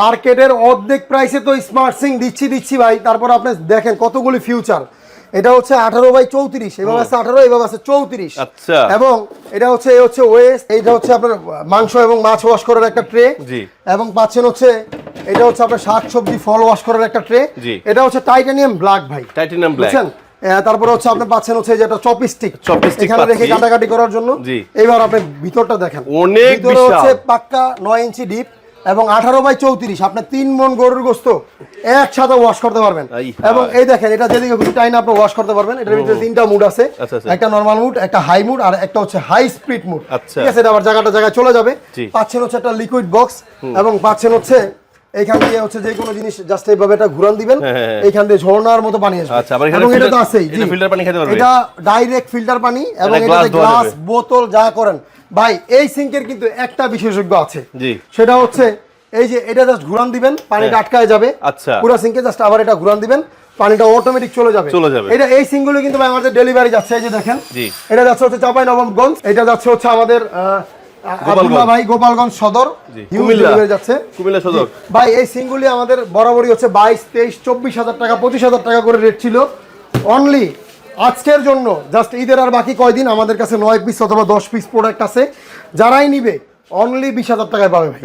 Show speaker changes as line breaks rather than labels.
মার্কেটের অর্ধেক প্রাইসে তো স্মার্ট সিং দিচ্ছি ভাই। তারপর আপনি দেখেন কতগুলি ফিউচার। এটা হচ্ছে 18/34, এভাবে আছে 18, এভাবে আছে 34।
আচ্ছা।
এবং এটা হচ্ছে ওয়েস্ট, এইটা হচ্ছে আপনার মাংস এবং মাছ ওয়াশ করার একটা ট্রে।
জি।
এবং পাচ্ছেন হচ্ছে এটা হচ্ছে আপনার শাকসবজি ফল ওয়াশ করার একটা ট্রে।
জি।
এটা হচ্ছে টাইটানিয়াম ব্ল্যাক ভাই,
টাইটানিয়াম ব্ল্যাক।
বুঝছেন? তারপরে হচ্ছে আপনি পাচ্ছেন হচ্ছে যেটা চপস্টিক এখানে
পাচ্ছি।
রেখে কাটাকাটি করার জন্য।
জি।
এবার আপনি ভিতরটা দেখেন,
অনেক
ভিতরে
বিশাল।
হচ্ছে পাক্কা 9 ইঞ্চি ডিপ এবং 18/34। আপনি 3 মণ গরুর গোশত একসাথে ওয়াশ করতে পারবেন। এবং এই দেখেন এটা যেদিকে খুশি টাইনে আপনি ওয়াশ করতে পারবেন। এটার ভিতরে 3টা মুড আছে, একটা নরমাল মুড, একটা হাই মুড আর একটা হচ্ছে হাই স্পিড মুড। ঠিক আছে, এটা আবার জায়গায় চলে যাবে। পাচ্ছেন হচ্ছে একটা লিকুইড বক্স এবং পাচ্ছেন হচ্ছে এইখান দিয়ে হচ্ছে যে কোনো জিনিস জাস্ট এইভাবে এটা ঘুরান দিবেন, এইখান দিয়ে ঝর্ণার মতো পানি আসবে।
আচ্ছা, আবার
এবং এটা তো আছেই,
এটা ফিল্টার পানি খেতে পারবে।
এটা ডাইরেক্ট ফিল্টার পানি এবং এটাতে গ্লাস বোতল যা করেন ভাই। এই সিঙ্কের কিন্তু একটা বিশেষজ্ঞ আছে,
জি।
সেটা হচ্ছে এই যে এটা জাস্ট ঘুরান দিবেন, পানিটা আটকায় যাবে।
আচ্ছা।
পুরো সিঙ্কে জাস্ট আবার এটা ঘুরান দিবেন, পানিটা অটোমেটিক চলে যাবে। এটা এই সিঙ্কগুলো কিন্তু ভাই আমাদের ডেলিভারি যাচ্ছে, এই যে দেখেন। এটা যাচ্ছে হচ্ছে চাঁপাইনবাবগঞ্জ, এটা যাচ্ছে হচ্ছে আমাদের গোপালগঞ্জ সদর, যাচ্ছে
কুমিল্লা সদর
ভাই। এই সিঙ্গুলি আমাদের বরাবরই হচ্ছে 22, 23, 24,000 টাকা, 25,000 টাকা করে রেট ছিল। অনলি আজকের জন্য জাস্ট ঈদের আর বাকি কয়দিন আমাদের কাছে 9 পিস অথবা 10 পিস প্রোডাক্ট আছে। যারাই নিবে অনলি 20,000 টাকায় পাবে ভাই।